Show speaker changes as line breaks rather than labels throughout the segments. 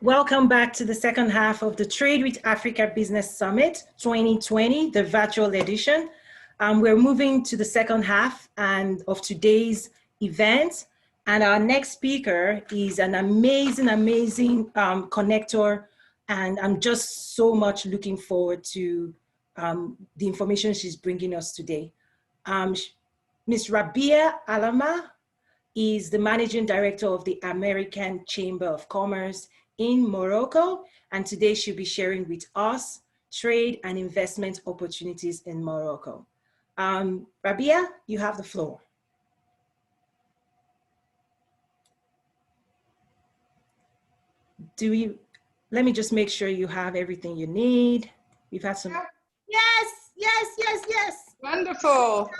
Welcome back to the second half of the Trade with Africa Business Summit 2020, the virtual edition. We're moving to the second half of today's event. And our next speaker is an amazing connector. And I'm just so much looking forward to the information she's bringing us today. Ms. Rabia Alama is the Managing Director of the American Chamber of Commerce in Morocco, and today she'll be sharing with us trade and investment opportunities in Morocco. Rabia, you have the floor. Let me just make sure you have everything you need. We've had some. Yes.
Wonderful.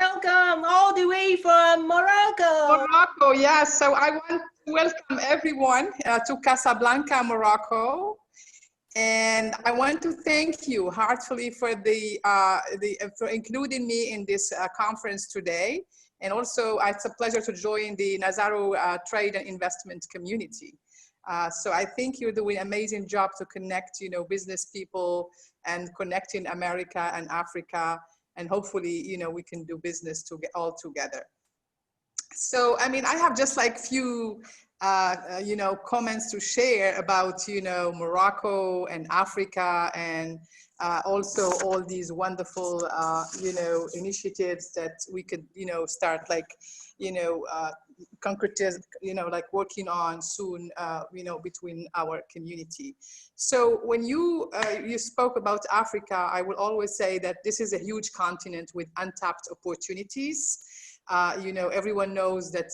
Welcome all the way from Morocco.
Morocco, yes. So I want to welcome everyone to Casablanca, Morocco. And I want to thank you heartfully for for including me in this conference today. And also, it's a pleasure to join the Nazaru trade and investment community. So I think you're doing an amazing job to connect, business people and connecting America and Africa. And hopefully, we can do business all together. So, I mean, I have just like few, comments to share about, Morocco and Africa, and also all these wonderful, initiatives that we could, start like, concretize, like working on soon, between our community. So when you spoke about Africa, I will always say that this is a huge continent with untapped opportunities. Everyone knows that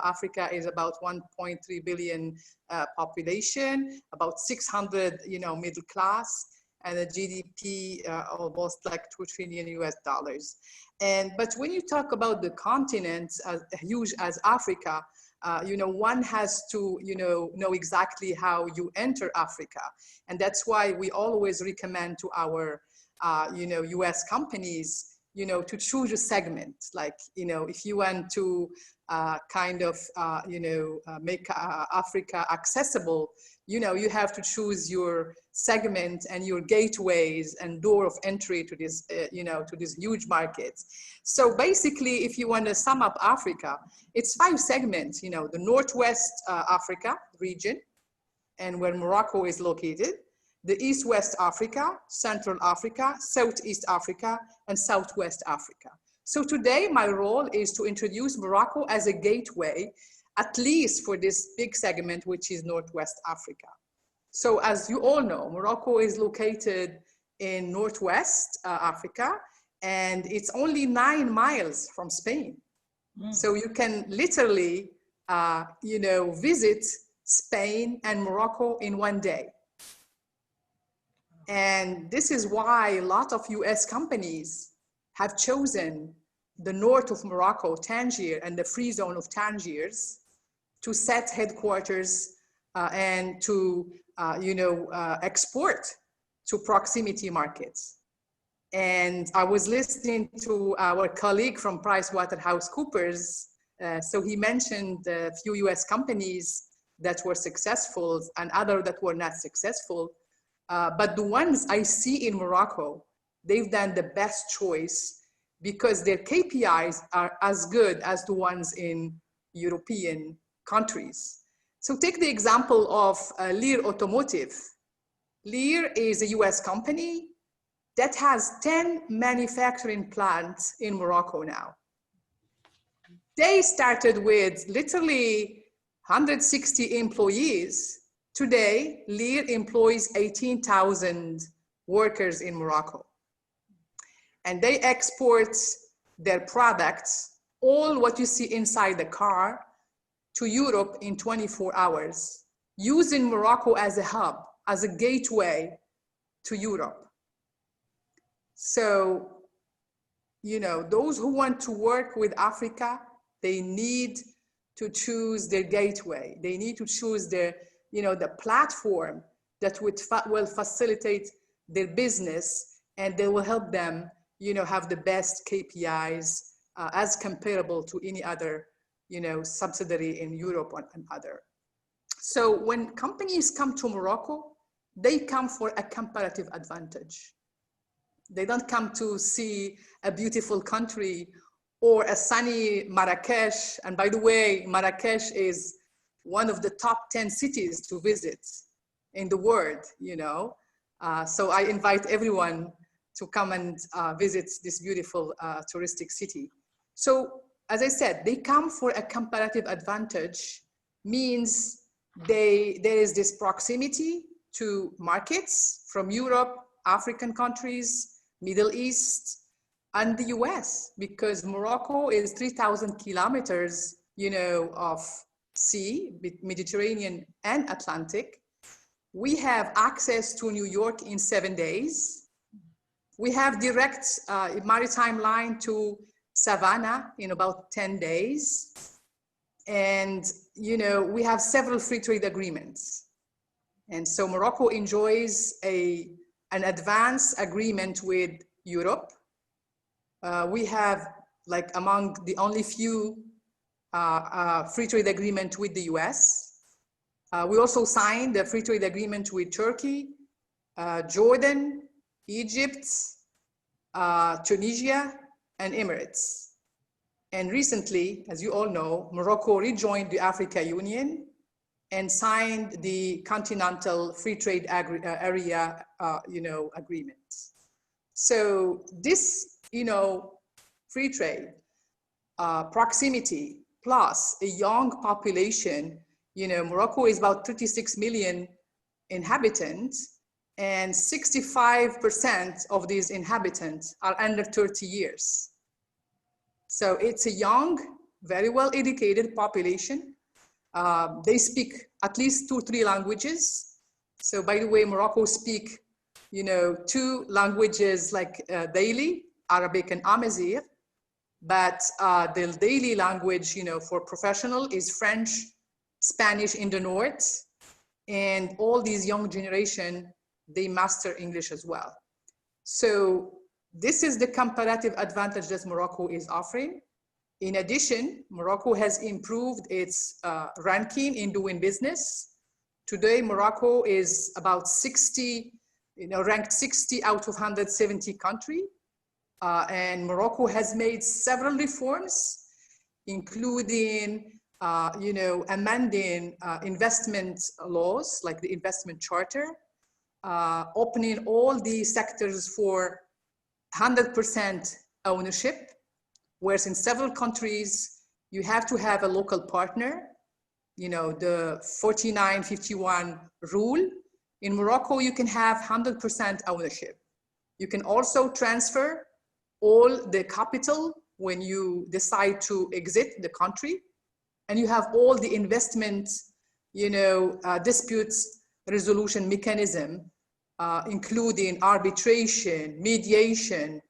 Africa is about 1.3 billion population, about 600, middle class, and a GDP almost like $2 trillion US. But when you talk about the continent as huge as Africa, one has to, know exactly how you enter Africa. And that's why we always recommend to our, US companies, to choose a segment. Like, if you want to make Africa accessible, you have to choose your segment and your gateways and door of entry to this, to this huge market. So basically, if you want to sum up Africa, it's 5 segments, the Northwest Africa region, and where Morocco is located, the East-West Africa, Central Africa, Southeast Africa, and Southwest Africa. So today, my role is to introduce Morocco as a gateway, at least for this big segment, which is Northwest Africa. So as you all know, Morocco is located in Northwest Africa, and it's only 9 miles from Spain. So you can literally, visit Spain and Morocco in one day. And this is why a lot of US companies have chosen the north of Morocco, Tangier, and the free zone of Tangiers to set headquarters and to, export to proximity markets. And I was listening to our colleague from PricewaterhouseCoopers. So he mentioned a few US companies that were successful and others that were not successful. But the ones I see in Morocco, they've done the best choice because their KPIs are as good as the ones in European countries. So take the example of Lear Automotive. Lear is a US company that has 10 manufacturing plants in Morocco now. They started with literally 160 employees. Today, Lear employs 18,000 workers in Morocco. And they export their products, all what you see inside the car, to Europe in 24 hours, using Morocco as a hub, as a gateway to Europe. So, those who want to work with Africa, they need to choose their gateway. They need to choose their, the platform that will facilitate their business, and they will help them, have the best KPIs as comparable to any other, subsidiary in Europe and other. So when companies come to Morocco, they come for a comparative advantage. They don't come to see a beautiful country or a sunny Marrakesh. And by the way, Marrakesh is one of the top 10 cities to visit in the world, you know. So I invite everyone to come and visit this beautiful touristic city. So as I said, they come for a comparative advantage, means there is this proximity to markets from Europe, African countries, Middle East, and the US, because Morocco is 3,000 kilometers, you know, of sea, Mediterranean and Atlantic. We have access to New York in 7 days. We have direct maritime line to Savannah in about 10 days. And, you know, we have several free trade agreements. And so Morocco enjoys an advanced agreement with Europe. We have like among the only few free trade agreement with the US. We also signed a free trade agreement with Turkey, Jordan, Egypt, Tunisia, and Emirates. And recently, as you all know, Morocco rejoined the Africa Union and signed the Continental Free Trade Area, you know, agreement. So this, you know, free trade, proximity, plus a young population, you know, Morocco is about 36 million inhabitants, and 65% of these inhabitants are under 30 years. So it's a young, very well educated population. They speak at least 2 or 3 languages. So by the way, Morocco speak, you know, 2 languages like daily, Arabic and Amazigh, but the daily language, you know, for professional is French, Spanish in the north, and all these young generation, they master English as well. So this is the comparative advantage that Morocco is offering. In addition, Morocco has improved its ranking in doing business. Today, Morocco is about 60, you know, ranked 60 out of 170 countries. And Morocco has made several reforms, including, you know, amending investment laws like the investment charter, opening all the sectors for 100% ownership, whereas in several countries, you have to have a local partner, you know, the 49-51 rule. In Morocco, you can have 100% ownership. You can also transfer all the capital when you decide to exit the country, and you have all the investment, you know, disputes resolution mechanism, including arbitration, mediation,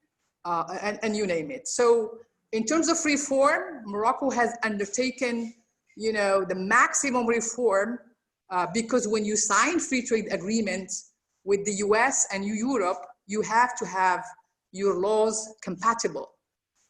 and you name it. So in terms of reform, Morocco has undertaken, you know, the maximum reform, because when you sign free trade agreements with the US and Europe, you have to have your laws compatible.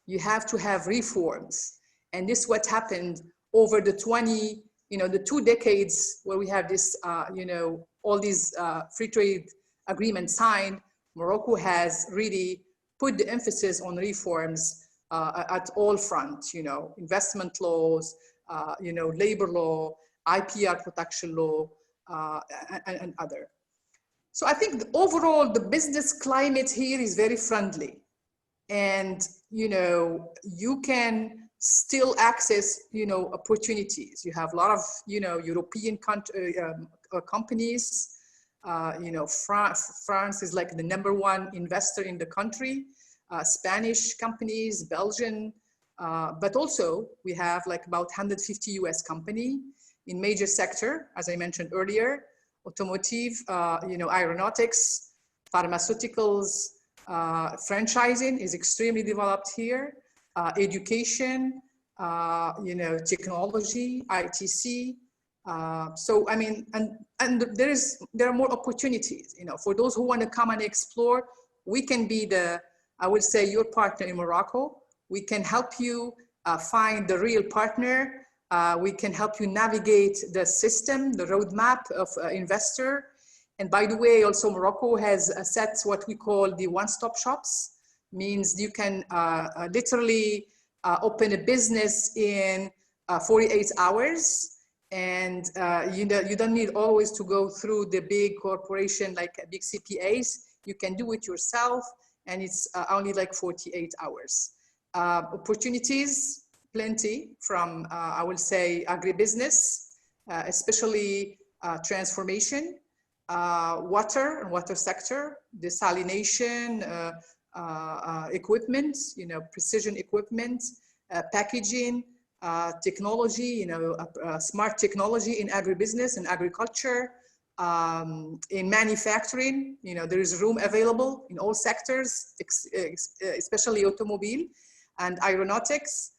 You have to have reforms. And this is what happened over the 2 decades where we have this, you know, all these free trade agreements signed. Morocco has really put the emphasis on reforms at all fronts, you know, investment laws, you know, labor law, IPR protection law, and other. So I think overall, the business climate here is very friendly. And, you know, you can still access, you know, opportunities. You have a lot of, you know, European companies. You know, France is like the #1 investor in the country. Spanish companies, Belgian, but also we have like about 150 US company in major sector, as I mentioned earlier, automotive, you know, aeronautics, pharmaceuticals, franchising is extremely developed here, education, you know, technology, ITC. So, I mean, and there are more opportunities, you know, for those who want to come and explore. We can be I would say, your partner in Morocco. We can help you find the real partner We can help you navigate the system, the roadmap of investor. And by the way, also Morocco has set what we call the one-stop shops, means you can literally open a business in 48 hours. And you don't need always to go through the big corporation like big CPAs. You can do it yourself, and it's only like 48 hours. Opportunities, plenty from, I will say, agribusiness, especially transformation, water and water sector, desalination, equipment, precision equipment, packaging, technology, smart technology in agribusiness and agriculture, in manufacturing, there is room available in all sectors, especially automobile and aeronautics,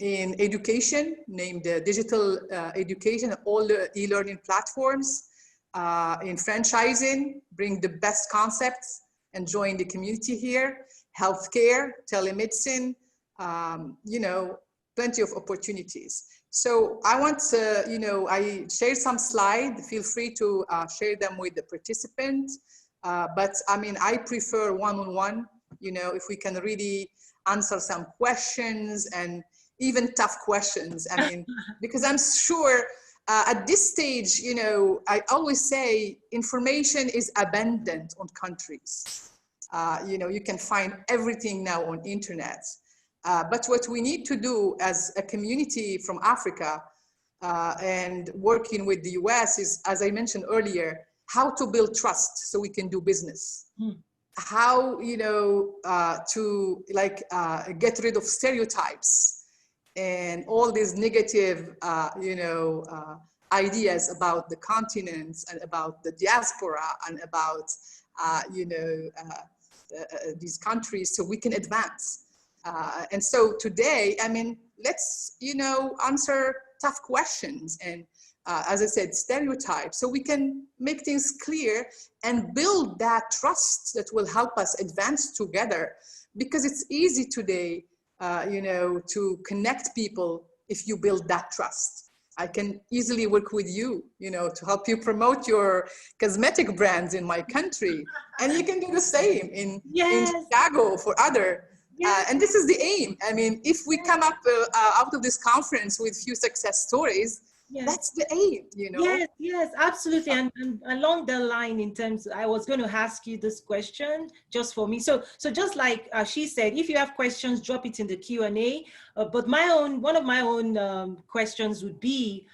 in education, named digital education, all the e-learning platforms, in franchising, bring the best concepts and join the community here, healthcare, telemedicine, plenty of opportunities. So I want to, I shared some slides, feel free to share them with the participants. But I mean, I prefer one-on-one, if we can really answer some questions and even tough questions. I mean, because I'm sure at this stage, I always say information is abundant on countries. You can find everything now on internet. But what we need to do as a community from Africa and working with the US is, as I mentioned earlier, how to build trust so we can do business. How, to get rid of stereotypes and all these negative, ideas about the continents and about the diaspora and about, these countries so we can advance. And so today, I mean, let's, answer tough questions and, as I said, stereotypes, so we can make things clear and build that trust that will help us advance together. Because it's easy today, to connect people if you build that trust. I can easily work with you, to help you promote your cosmetic brands in my country. And you can do the same in Chicago for other. And this is the aim. I mean, if we come up out of this conference with few success stories, that's the aim,
Yes, absolutely. And along the line, in terms, I was going to ask you this question just for me. So just like she said, if you have questions, drop it in the Q&A. But one of my own questions would be,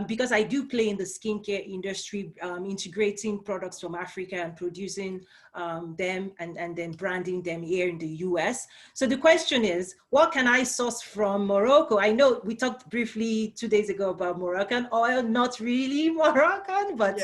because I do play in the skincare industry, integrating products from Africa and producing them and then branding them here in the US. So the question is, what can I source from Morocco? I know we talked briefly 2 days ago about Moroccan oil, not really Moroccan, but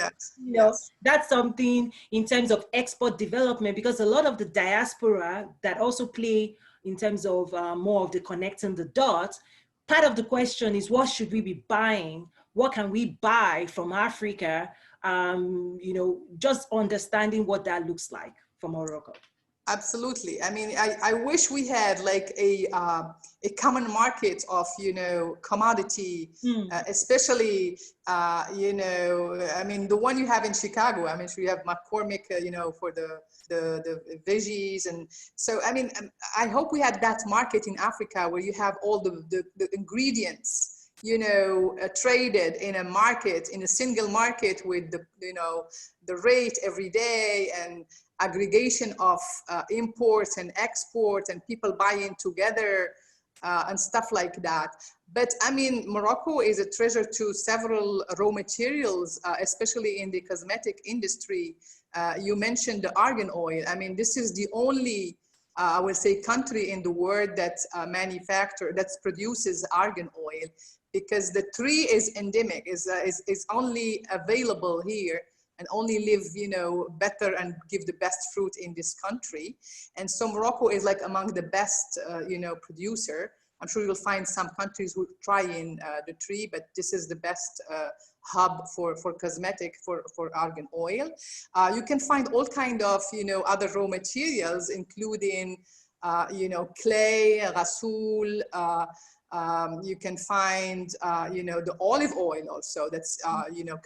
that's something in terms of export development, because a lot of the diaspora that also play in terms of more of the connecting the dots. Part of the question is, what should we be buying? What can we buy from Africa? Just understanding what that looks like for Morocco.
Absolutely. I mean, I wish we had like a common market of, commodity, especially, I mean, the one you have in Chicago. I mean, so you have McCormick, for the veggies. And so, I mean, I hope we had that market in Africa where you have all the ingredients, traded in a market, in a single market with the rate every day and aggregation of imports and exports and people buying together and stuff like that. But I mean, Morocco is a treasure to several raw materials, especially in the cosmetic industry. You mentioned the argan oil. I mean, this is the only, I will say, country in the world that that produces argan oil, because the tree is endemic, is only available here and only live, better and give the best fruit in this country. And so Morocco is like among the best, producer. I'm sure you'll find some countries who try in the tree, but this is the best hub for cosmetic, for argan oil. You can find all kind of, other raw materials, including, clay, rasoul, You can find, the olive oil also that's,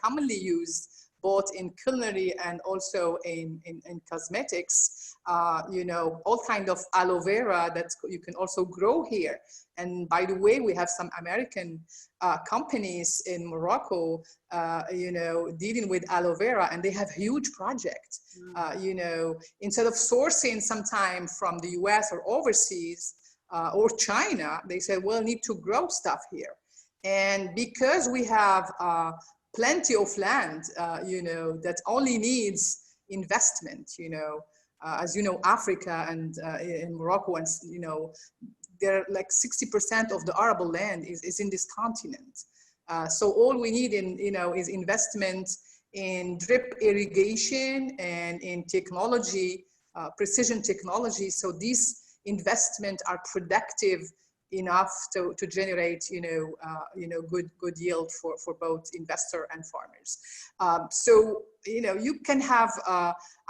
commonly used both in culinary and also in cosmetics. All kind of aloe vera that you can also grow here. And by the way, we have some American companies in Morocco, dealing with aloe vera, and they have huge projects. Instead of sourcing sometime from the US or overseas or China, they said, well, need to grow stuff here. And because we have plenty of land, that only needs investment, as you know, Africa and in Morocco, and they're like 60% of the arable land is in this continent. So all we need is investment in drip irrigation and in technology, precision technology. So these investments are productive enough to generate, good yield for both investor and farmers. So, you can have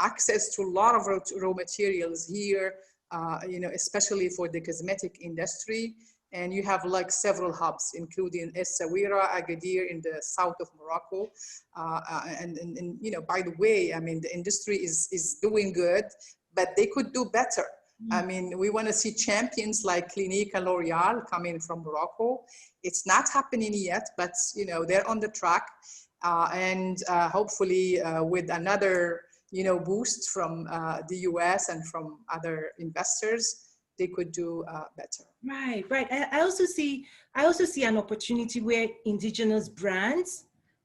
access to a lot of raw materials here, especially for the cosmetic industry. And you have like several hubs, including Essaouira, Agadir in the south of Morocco. And by the way, I mean, the industry is doing good, but they could do better. I mean, we want to see champions like Clinique and L'Oreal coming from Morocco. It's not happening yet, but they're on the track, and hopefully with another boost from the US and from other investors, they could do better.
Right. I also see an opportunity where indigenous brands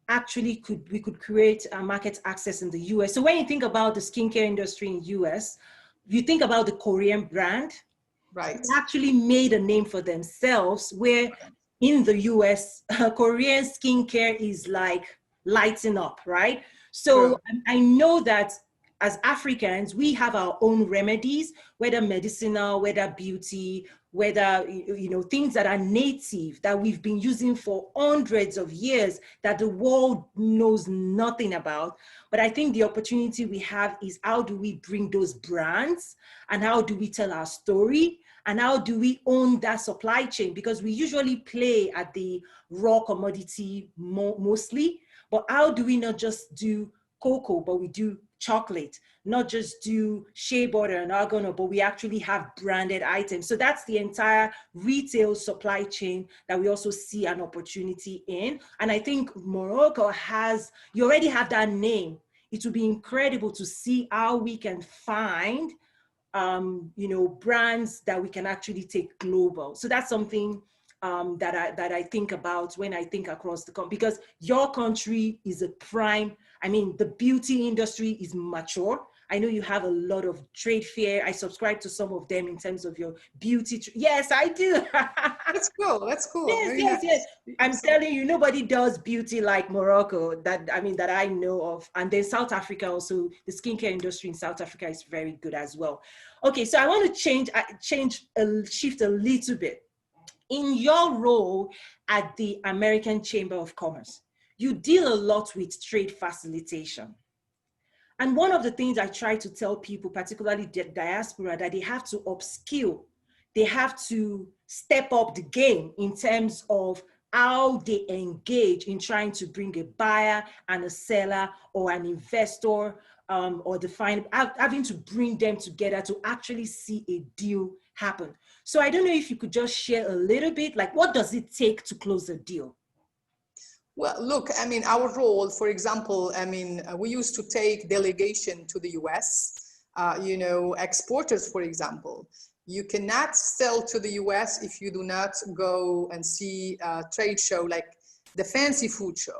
actually we could create market access in the US. So when you think about the skincare industry in US, you think about the Korean brand,
right?
They actually made a name for themselves, where in the US, Korean skincare is like lighting up, right? So I know that as Africans, we have our own remedies, whether medicinal, whether beauty, whether, things that are native that we've been using for hundreds of years that the world knows nothing about. But I think the opportunity we have is, how do we bring those brands, and how do we tell our story, and how do we own that supply chain? Because we usually play at the raw commodity mostly, but how do we not just do cocoa, but we do chocolate, not just do shea butter and argan oil, but we actually have branded items. So that's the entire retail supply chain that we also see an opportunity in. And I think Morocco you already have that name. It would be incredible to see how we can find, brands that we can actually take global. So that's something that I think about when I think across the country, because your country is a prime. I mean, the beauty industry is mature. I know you have a lot of trade fair. I subscribe to some of them in terms of your beauty. Yes, I do.
That's cool. That's cool.
Yes. I'm telling you, nobody does beauty like Morocco that I know of. And then South Africa also, the skincare industry in South Africa is very good as well. Okay, so I want to shift a little bit. In your role at the American Chamber of Commerce, you deal a lot with trade facilitation. And one of the things I try to tell people, particularly the diaspora, that they have to upskill, they have to step up the game in terms of how they engage in trying to bring a buyer and a seller or an investor, or having to bring them together to actually see a deal happen. So I don't know if you could just share a little bit, like, what does it take to close a deal?
Well, look, I mean, our role, for example, we used to take delegation to the US, exporters, for example. You cannot sell to the US if you do not go and see a trade show like the fancy food show.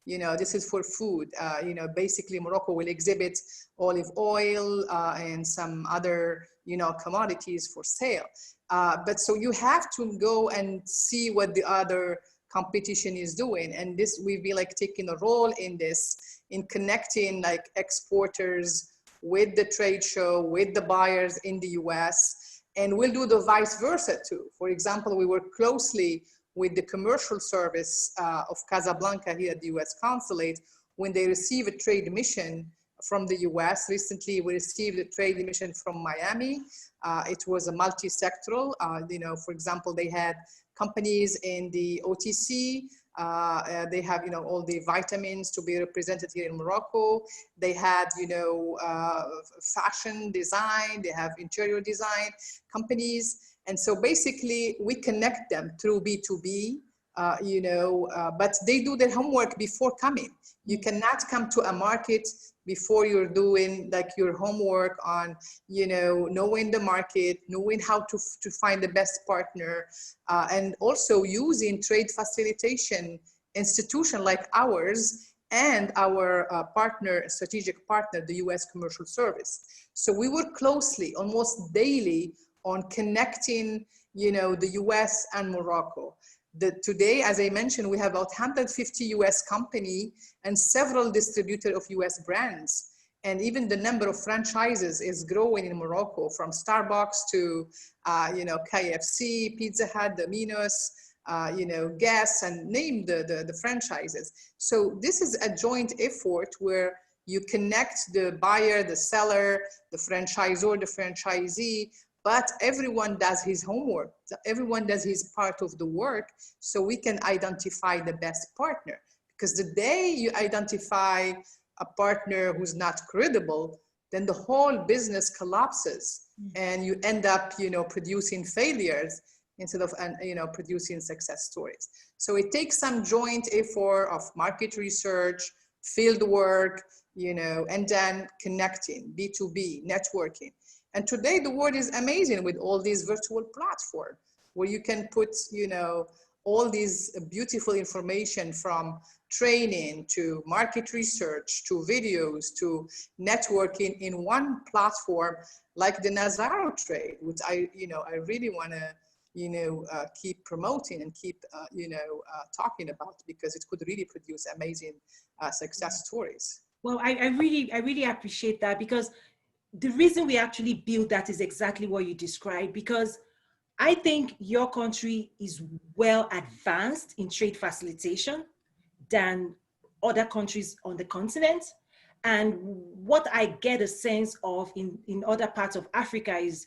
This is for food. Basically Morocco will exhibit olive oil and some other, commodities for sale. But so you have to go and see what the other competition is doing. And this, we've been like taking a role in this, in connecting like exporters with the trade show, with the buyers in the US, and we'll do the vice versa too. For example, we work closely with the commercial service of Casablanca here at the US Consulate when they receive a trade mission from the US. Recently, we received a trade mission from Miami. It was a multi-sectoral, for example, they had companies in the OTC. They have, all the vitamins to be represented here in Morocco. They had, fashion design, they have interior design companies. And so basically we connect them through B2B, but they do their homework before coming. You cannot come to a market before you're doing like your homework on, knowing the market, knowing how to find the best partner, and also using trade facilitation institution like ours and our strategic partner, the US Commercial Service. So we work closely, almost daily, on connecting, the US and Morocco. Today, as I mentioned, we have about 150 US company and several distributors of US brands. And even the number of franchises is growing in Morocco, from Starbucks to, KFC, Pizza Hut, Domino's, Guess, and name the franchises. So this is a joint effort where you connect the buyer, the seller, the franchisor, the franchisee, but everyone does his homework. Everyone does his part of the work, so we can identify the best partner. Because the day you identify a partner who's not credible, then the whole business collapses, and you end up, producing failures instead of, producing success stories. So it takes some joint effort of market research, field work, and then connecting, B2B, networking. And today the world is amazing with all these virtual platforms where you can put, all these beautiful information from training to market research to videos to networking in one platform like the Nazaru trade, which I really want to, keep promoting and keep, talking about, because it could really produce amazing success stories.
Well, I really appreciate that, because the reason we actually build that is exactly what you described, because I think your country is well advanced in trade facilitation than other countries on the continent. And what I get a sense of in other parts of Africa is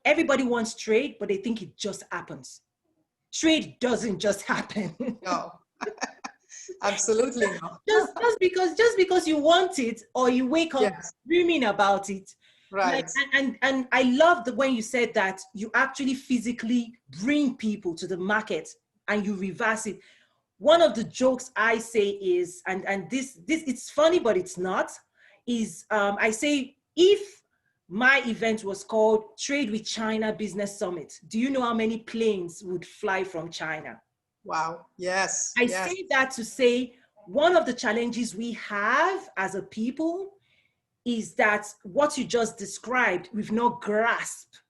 everybody wants trade, but they think it just happens. Trade doesn't just happen.
No. Absolutely not.
just because you want it, or you wake up dreaming about it.
Right.
Like, and I love when you said that you actually physically bring people to the market and you reverse it. One of the jokes I say is, and this it's funny, but it's not, is I say, if my event was called Trade with China Business Summit, do you know how many planes would fly from China?
Wow. Yes.
I say that to say, one of the challenges we have as a people is that what you just described, we've not grasped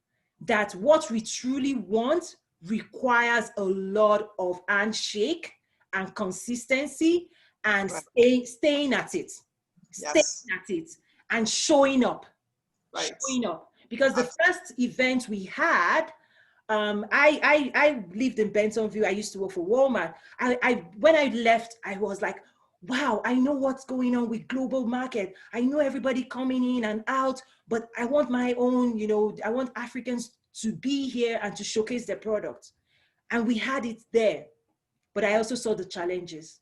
that what we truly want requires a lot of handshake and consistency and staying at it, and showing up, Because the first event we had, I lived in Bentonville. I used to work for Walmart. When I left, I was like, wow, I know what's going on with global market. I know everybody coming in and out, but I want my own, I want Africans to be here and to showcase their products. And we had it there. But I also saw the challenges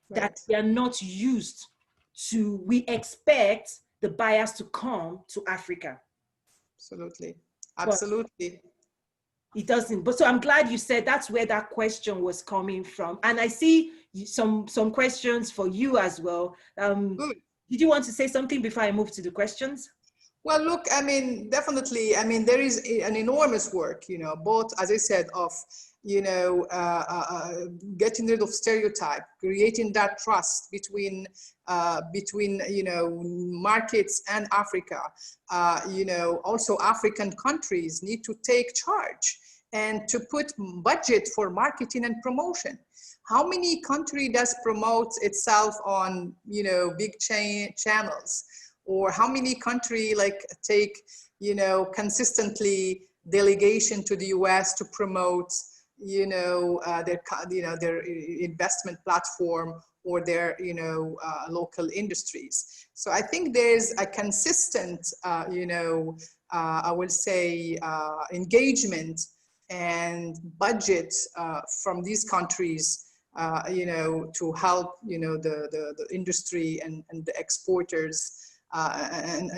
that we are not used to. We expect the buyers to come to Africa.
Absolutely. Absolutely.
It doesn't. But so I'm glad you said that's where that question was coming from. And I see some questions for you as well.
Good.
Did you want to say something before I move to the questions?
Well, look, I mean, definitely, I mean, there is an enormous work, both, as I said, of, getting rid of stereotype, creating that trust between markets and Africa. Also African countries need to take charge and to put budget for marketing and promotion. How many country does promote itself on, big channels? Or how many country take, consistently delegation to the US to promote, their investment platform or their, local industries. So I think there's a consistent, I will say, engagement and budget from these countries, to help, the industry and the exporters, and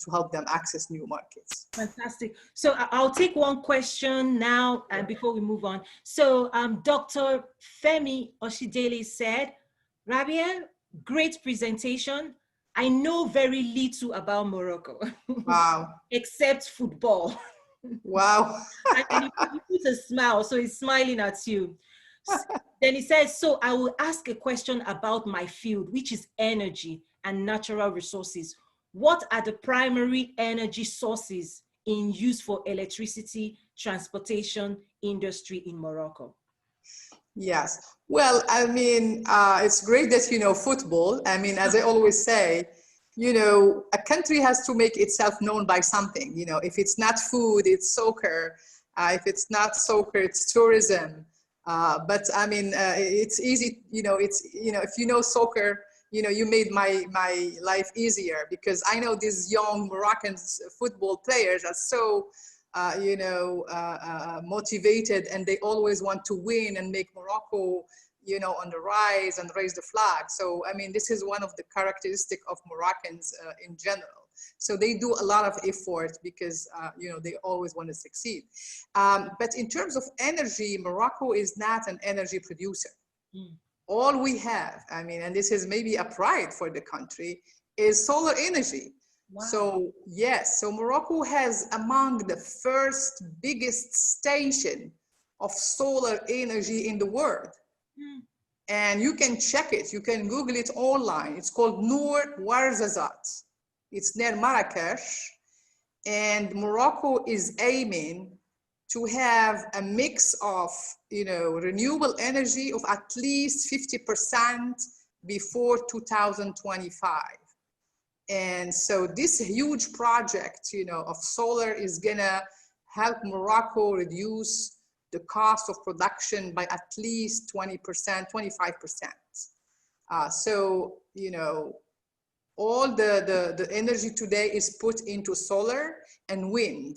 to help them access new markets.
Fantastic. So I'll take one question now before we move on. So Dr. Femi Oshidele said, Rabia, great presentation. I know very little about Morocco.
Wow.
Except football.
Wow.
And he put a smile, so he's smiling at you. Then he says, so I will ask a question about my field, which is energy and natural resources. What are the primary energy sources in use for electricity, transportation, industry in Morocco?
Yes. Well, I mean, it's great that you know football. I mean, as I always say, a country has to make itself known by something. If it's not food, it's soccer. If it's not soccer, it's tourism. But I mean, it's easy. If you know soccer, you made my life easier, because I know these young Moroccan football players are so motivated, and they always want to win and make Morocco, on the rise and raise the flag. So, I mean, this is one of the characteristics of Moroccans in general. So they do a lot of effort because, they always want to succeed. But in terms of energy, Morocco is not an energy producer. Mm. All we have, I mean, and this is maybe a pride for the country, is solar energy. Wow. So yes, so Morocco has among the first biggest station of solar energy in the world. Mm. And you can check it, you can Google it online. It's called Noor Ouarzazate. It's near Marrakesh. And Morocco is aiming to have a mix of, renewable energy of at least 50% before 2025. And so this huge project, of solar is gonna help Morocco reduce the cost of production by at least 20%, 25%. So, all the energy today is put into solar and wind.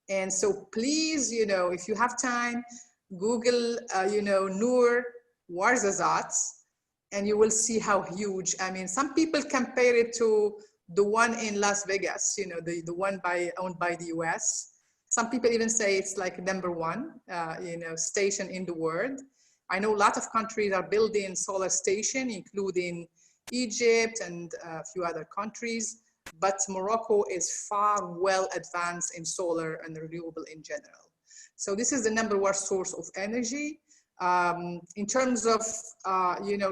And so please, if you have time, Google, Noor Ouarzazate, and you will see how huge. I mean, some people compare it to the one in Las Vegas, the one owned by the US. Some people even say it's like #1, station in the world. I know a lot of countries are building solar station, including Egypt and a few other countries, but Morocco is far well advanced in solar and renewable in general. So this is the #1 source of energy. In terms of,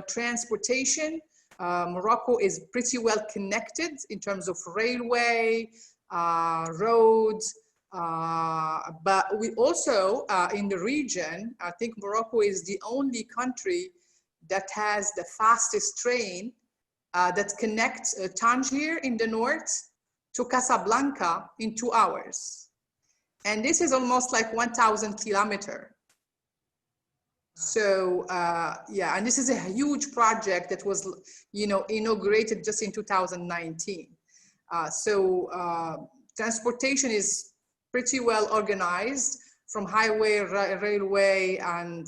transportation, Morocco is pretty well connected in terms of railway, roads, but we also, in the region, I think Morocco is the only country that has the fastest train that connects Tangier in the north to Casablanca in 2 hours. And this is almost like 1,000 kilometers. So, yeah, and this is a huge project that was, inaugurated just in 2019. Transportation is pretty well organized, from highway, railway, and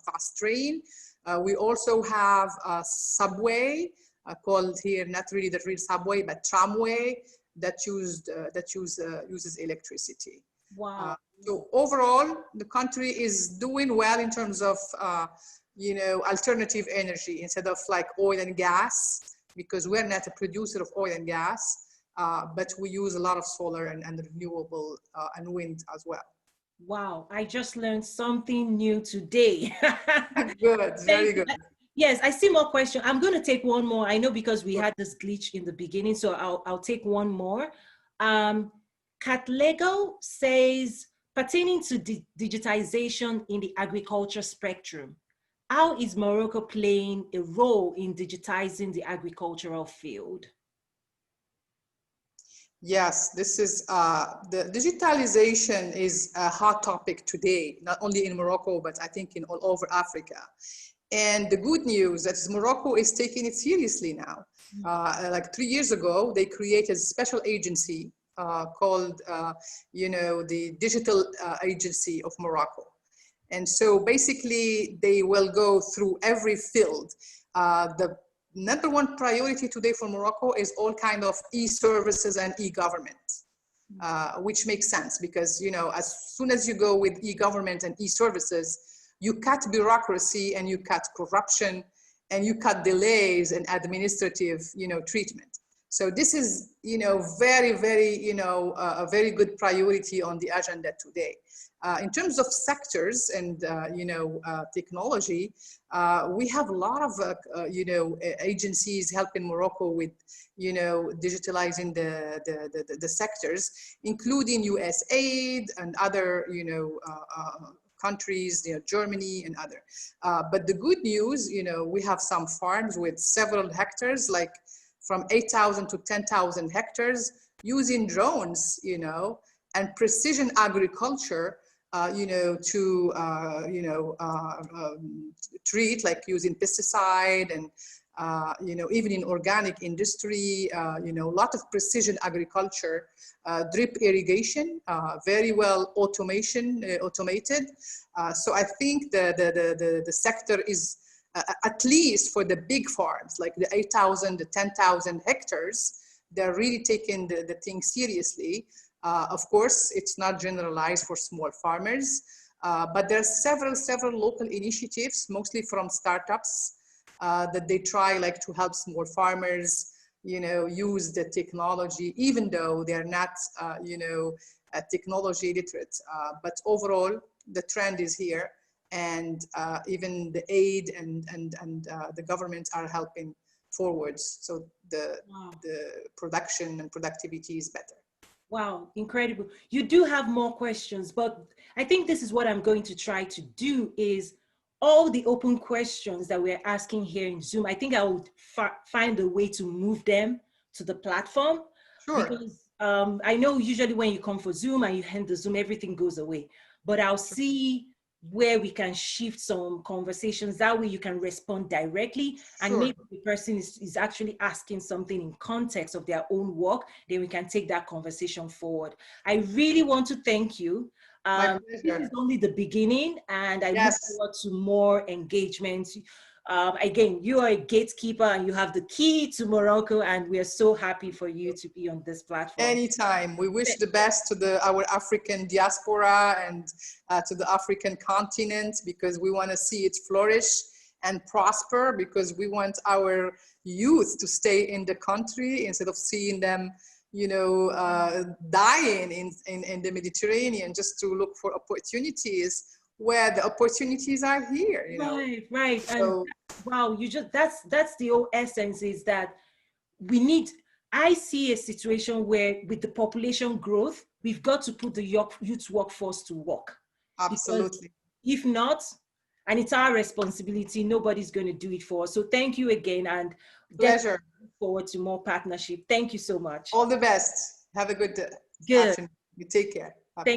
fast train. We also have a subway called here, not really the real subway, but tramway that uses electricity.
Wow.
So overall, the country is doing well in terms of, alternative energy instead of like oil and gas, because we're not a producer of oil and gas, but we use a lot of solar and renewable and wind as well.
Wow, I just learned something new today.
Good, very good.
Yes, I see more questions. I'm going to take one more. I know because we had this glitch in the beginning, so I'll take one more. Cat Lego says, pertaining to digitization in the agriculture spectrum, how is Morocco playing a role in digitizing the agricultural field?
Yes, this is, the digitalization is a hot topic today, not only in Morocco, but I think in all over Africa. And the good news is Morocco is taking it seriously now. Like 3 years ago, they created a special agency called, the Digital Agency of Morocco. And so basically they will go through every field. The number one priority today for Morocco is all kind of e-services and e-government, which makes sense because, as soon as you go with e-government and e-services, you cut bureaucracy and you cut corruption and you cut delays and administrative, treatment. So this is, very, very, a very good priority on the agenda today. In terms of sectors and, technology, we have a lot of, agencies helping Morocco with, digitalizing the sectors, including USAID and other, countries, Germany and other. But the good news, we have some farms with several hectares, like from 8,000 to 10,000 hectares, using drones, and precision agriculture, to treat, like using pesticide and even in organic industry, a lot of precision agriculture, drip irrigation, very well automated. So I think the sector is, at least for the big farms, like the 8,000, the 10,000 hectares, they're really taking the thing seriously. Of course, it's not generalized for small farmers, but there are several local initiatives, mostly from startups, that they try like to help small farmers, use the technology, even though they're not, technology literate. But overall, the trend is here, and even the aid and the government are helping forwards. So the production and productivity is better.
Wow, incredible. You do have more questions, but I think this is what I'm going to try to do is all the open questions that we're asking here in Zoom, I think I would find a way to move them to the platform.
Sure.
Because I know usually when you come for Zoom and you hand the Zoom, everything goes away. But I'll see where we can shift some conversations. That way you can respond directly. And
Sure.
maybe the person is actually asking something in context of their own work, then we can take that conversation forward. I really want to thank you. This is only the beginning, and I look forward to more engagement. Again, you are a gatekeeper and you have the key to Morocco, and we are so happy for you to be on this platform.
Anytime. We wish the best to our African diaspora and to the African continent, because we want to see it flourish and prosper, because we want our youth to stay in the country instead of seeing them dying in the Mediterranean, just to look for opportunities where the opportunities are here.
Right. So, and wow, that's the whole essence, is that we need. I see a situation where with the population growth, we've got to put the youth workforce to work.
Absolutely.
If not, and it's our responsibility, nobody's going to do it for us. So thank you again, and
pleasure.
Look forward to more partnership. Thank you so much.
All the best. Have a good afternoon. You take care. Bye.
Thank you.